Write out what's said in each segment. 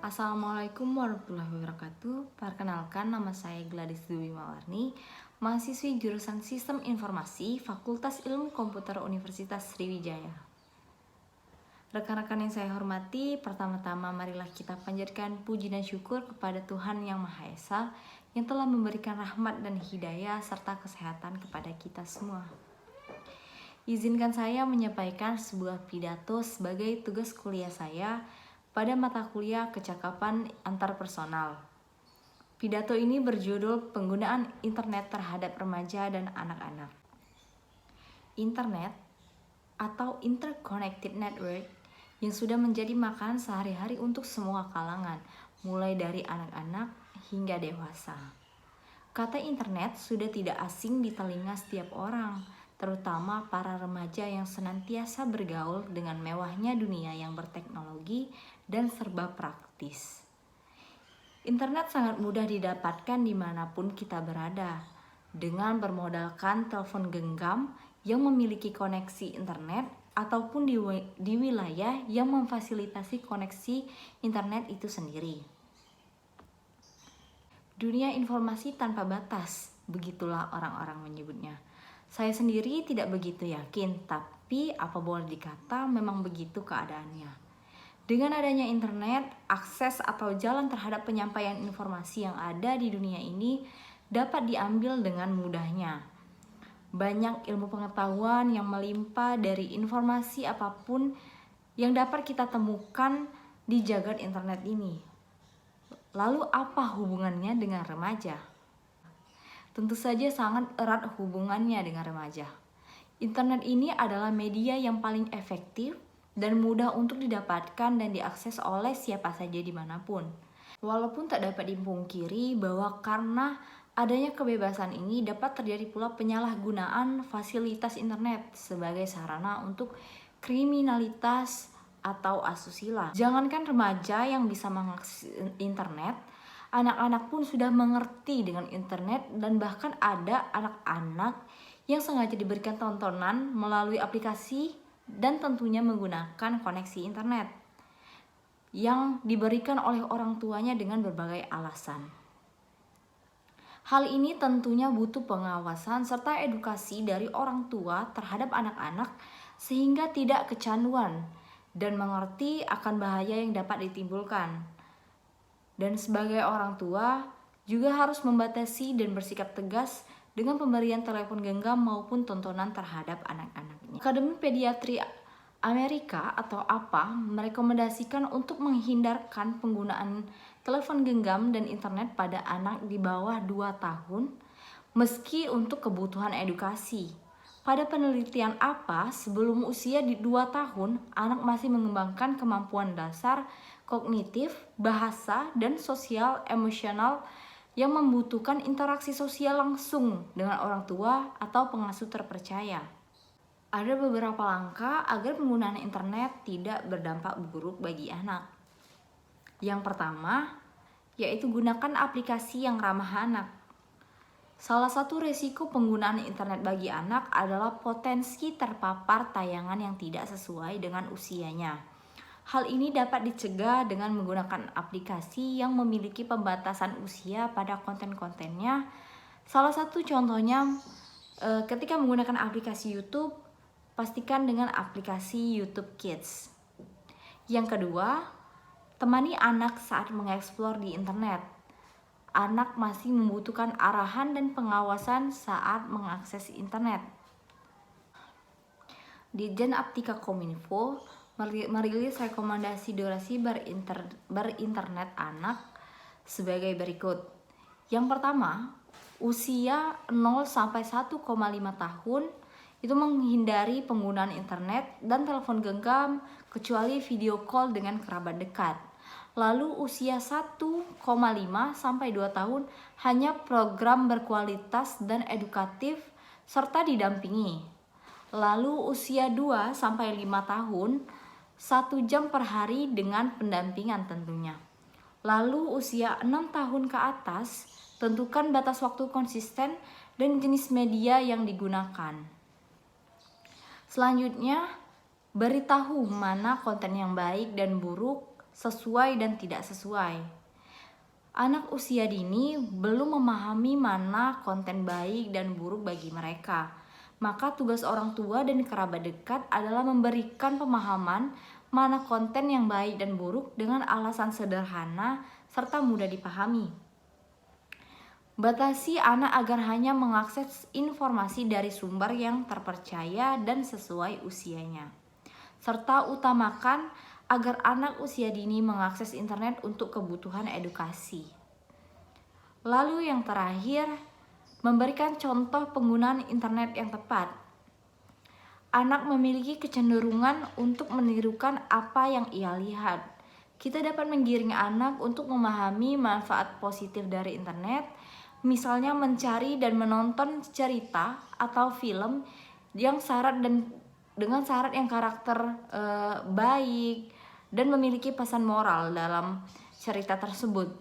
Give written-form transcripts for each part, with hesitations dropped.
Assalamualaikum warahmatullahi wabarakatuh. Perkenalkan, nama saya Gladys Dwi Mawarni, mahasiswi jurusan Sistem Informasi Fakultas Ilmu Komputer Universitas Sriwijaya. Rekan-rekan yang saya hormati, pertama-tama marilah kita panjatkan puji dan syukur kepada Tuhan Yang Maha Esa yang telah memberikan rahmat dan hidayah serta kesehatan kepada kita semua. Izinkan saya menyampaikan sebuah pidato sebagai tugas kuliah saya pada mata kuliah kecakapan antarpersonal. Pidato ini berjudul Penggunaan Internet Terhadap Remaja dan Anak-anak. Internet atau Interconnected Network yang sudah menjadi makanan sehari-hari untuk semua kalangan, mulai dari anak-anak hingga dewasa. Kata internet sudah tidak asing di telinga setiap orang, terutama para remaja yang senantiasa bergaul dengan mewahnya dunia yang berteknologi dan serba praktis. Internet sangat mudah didapatkan dimanapun kita berada, dengan bermodalkan telepon genggam yang memiliki koneksi internet ataupun di wilayah yang memfasilitasi koneksi internet itu sendiri. Dunia informasi tanpa batas, begitulah orang-orang menyebutnya. Saya sendiri tidak begitu yakin, tapi apa boleh dikata memang begitu keadaannya. Dengan adanya internet, akses atau jalan terhadap penyampaian informasi yang ada di dunia ini dapat diambil dengan mudahnya. Banyak ilmu pengetahuan yang melimpah dari informasi apapun yang dapat kita temukan di jagat internet ini. Lalu apa hubungannya dengan remaja? Tentu saja sangat erat hubungannya dengan remaja. Internet ini adalah media yang paling efektif dan mudah untuk didapatkan dan diakses oleh siapa saja dimanapun. Walaupun tak dapat dipungkiri bahwa karena adanya kebebasan ini dapat terjadi pula penyalahgunaan fasilitas internet sebagai sarana untuk kriminalitas atau asusila. Jangankan remaja yang bisa mengakses internet, anak-anak pun sudah mengerti dengan internet dan bahkan ada anak-anak yang sengaja diberikan tontonan melalui aplikasi dan tentunya menggunakan koneksi internet yang diberikan oleh orang tuanya dengan berbagai alasan. Hal ini tentunya butuh pengawasan serta edukasi dari orang tua terhadap anak-anak sehingga tidak kecanduan dan mengerti akan bahaya yang dapat ditimbulkan. Dan sebagai orang tua juga harus membatasi dan bersikap tegas dengan pemberian telepon genggam maupun tontonan terhadap anak-anaknya. Akademi Pediatri Amerika atau APA merekomendasikan untuk menghindarkan penggunaan telepon genggam dan internet pada anak di bawah 2 tahun meski untuk kebutuhan edukasi. Pada penelitian APA, sebelum usia di 2 tahun, anak masih mengembangkan kemampuan dasar kognitif, bahasa, dan sosial emosional yang membutuhkan interaksi sosial langsung dengan orang tua atau pengasuh terpercaya. Ada beberapa langkah agar penggunaan internet tidak berdampak buruk bagi anak. Yang pertama, yaitu gunakan aplikasi yang ramah anak. Salah satu risiko penggunaan internet bagi anak adalah potensi terpapar tayangan yang tidak sesuai dengan usianya. Hal ini dapat dicegah dengan menggunakan aplikasi yang memiliki pembatasan usia pada konten-kontennya. Salah satu contohnya ketika menggunakan aplikasi YouTube, pastikan dengan aplikasi YouTube Kids. Yang kedua, temani anak saat mengeksplor di internet. Anak masih membutuhkan arahan dan pengawasan saat mengakses internet. Ditjen Aptika Kominfo merilis rekomendasi durasi berinternet anak sebagai berikut. Yang pertama, usia 0 sampai 1,5 tahun itu menghindari penggunaan internet dan telepon genggam kecuali video call dengan kerabat dekat. Lalu usia 1,5 sampai 2 tahun hanya program berkualitas dan edukatif serta didampingi. Lalu usia 2 sampai 5 tahun 1 jam per hari dengan pendampingan tentunya. Lalu usia 6 tahun ke atas, tentukan batas waktu konsisten dan jenis media yang digunakan. Selanjutnya, beritahu mana konten yang baik dan buruk sesuai dan tidak sesuai. Anak usia dini belum memahami mana konten baik dan buruk bagi mereka. Maka tugas orang tua dan kerabat dekat adalah memberikan pemahaman mana konten yang baik dan buruk dengan alasan sederhana serta mudah dipahami. Batasi anak agar hanya mengakses informasi dari sumber yang terpercaya dan sesuai usianya. Serta utamakan agar anak usia dini mengakses internet untuk kebutuhan edukasi. Lalu yang terakhir, memberikan contoh penggunaan internet yang tepat. Anak memiliki kecenderungan untuk menirukan apa yang ia lihat. Kita dapat menggiring anak untuk memahami manfaat positif dari internet, misalnya mencari dan menonton cerita atau film yang dengan syarat yang karakter baik dan memiliki pesan moral dalam cerita tersebut.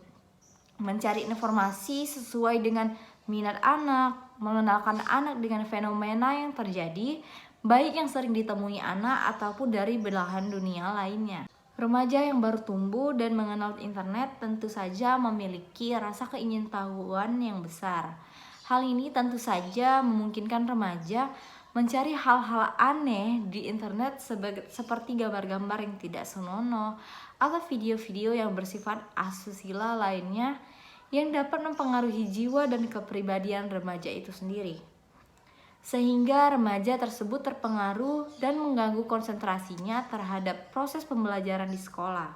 Mencari informasi sesuai dengan minat anak, mengenalkan anak dengan fenomena yang terjadi, baik yang sering ditemui anak ataupun dari belahan dunia lainnya. Remaja yang baru tumbuh dan mengenal internet tentu saja memiliki rasa keingintahuan yang besar. Hal ini tentu saja memungkinkan remaja mencari hal-hal aneh di internet seperti gambar-gambar yang tidak senonoh atau video-video yang bersifat asusila lainnya yang dapat mempengaruhi jiwa dan kepribadian remaja itu sendiri. Sehingga remaja tersebut terpengaruh dan mengganggu konsentrasinya terhadap proses pembelajaran di sekolah.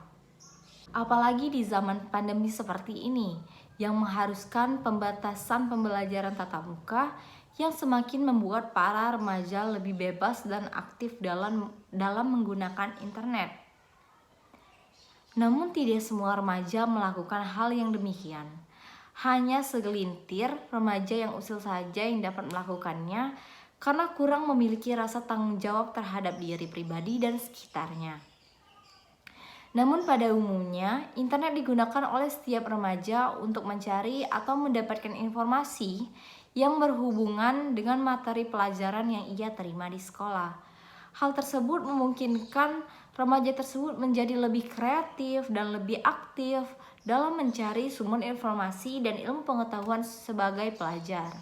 Apalagi di zaman pandemi seperti ini yang mengharuskan pembatasan pembelajaran tatap muka yang semakin membuat para remaja lebih bebas dan aktif dalam menggunakan internet. Namun tidak semua remaja melakukan hal yang demikian. Hanya segelintir remaja yang usil saja yang dapat melakukannya karena kurang memiliki rasa tanggung jawab terhadap diri pribadi dan sekitarnya. Namun pada umumnya, internet digunakan oleh setiap remaja untuk mencari atau mendapatkan informasi yang berhubungan dengan materi pelajaran yang ia terima di sekolah. Hal tersebut memungkinkan remaja tersebut menjadi lebih kreatif dan lebih aktif dalam mencari sumber informasi dan ilmu pengetahuan sebagai pelajar.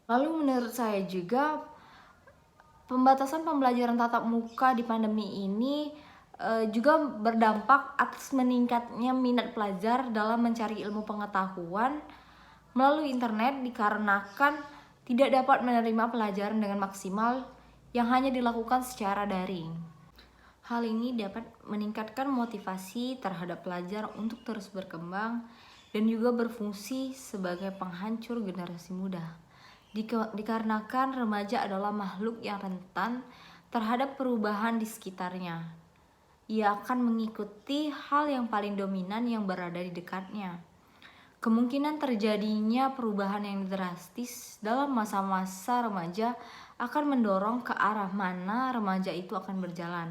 Lalu menurut saya juga, pembatasan pembelajaran tatap muka di pandemi ini juga berdampak atas meningkatnya minat pelajar dalam mencari ilmu pengetahuan melalui internet dikarenakan tidak dapat menerima pelajaran dengan maksimal yang hanya dilakukan secara daring. Hal ini dapat meningkatkan motivasi terhadap pelajar untuk terus berkembang dan juga berfungsi sebagai penghancur generasi muda. Dikarenakan remaja adalah makhluk yang rentan terhadap perubahan di sekitarnya. Ia akan mengikuti hal yang paling dominan yang berada di dekatnya. Kemungkinan terjadinya perubahan yang drastis dalam masa-masa remaja akan mendorong ke arah mana remaja itu akan berjalan.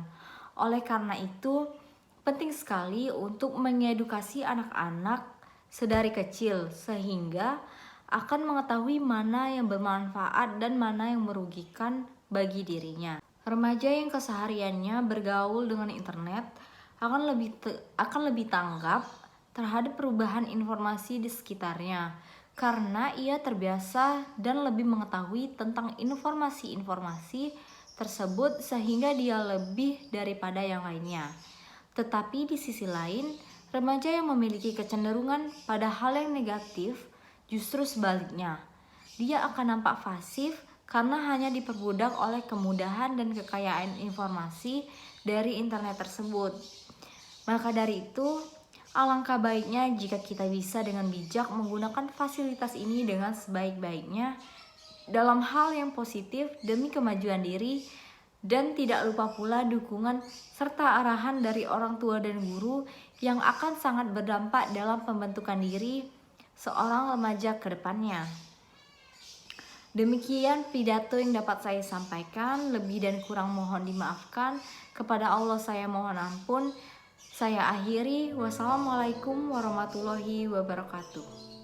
Oleh karena itu, penting sekali untuk mengedukasi anak-anak sedari kecil sehingga akan mengetahui mana yang bermanfaat dan mana yang merugikan bagi dirinya. Remaja yang kesehariannya bergaul dengan internet akan lebih tanggap terhadap perubahan informasi di sekitarnya karena ia terbiasa dan lebih mengetahui tentang informasi-informasi tersebut sehingga dia lebih daripada yang lainnya. Tetapi di sisi lain, remaja yang memiliki kecenderungan pada hal yang negatif justru sebaliknya. Dia akan nampak pasif karena hanya diperbudak oleh kemudahan dan kekayaan informasi dari internet tersebut. Maka dari itu, alangkah baiknya jika kita bisa dengan bijak menggunakan fasilitas ini dengan sebaik-baiknya dalam hal yang positif demi kemajuan diri, dan tidak lupa pula dukungan serta arahan dari orang tua dan guru yang akan sangat berdampak dalam pembentukan diri seorang remaja ke depannya. Demikian pidato yang dapat saya sampaikan, lebih dan kurang mohon dimaafkan. Kepada Allah saya mohon ampun. Saya akhiri, wassalamualaikum warahmatullahi wabarakatuh.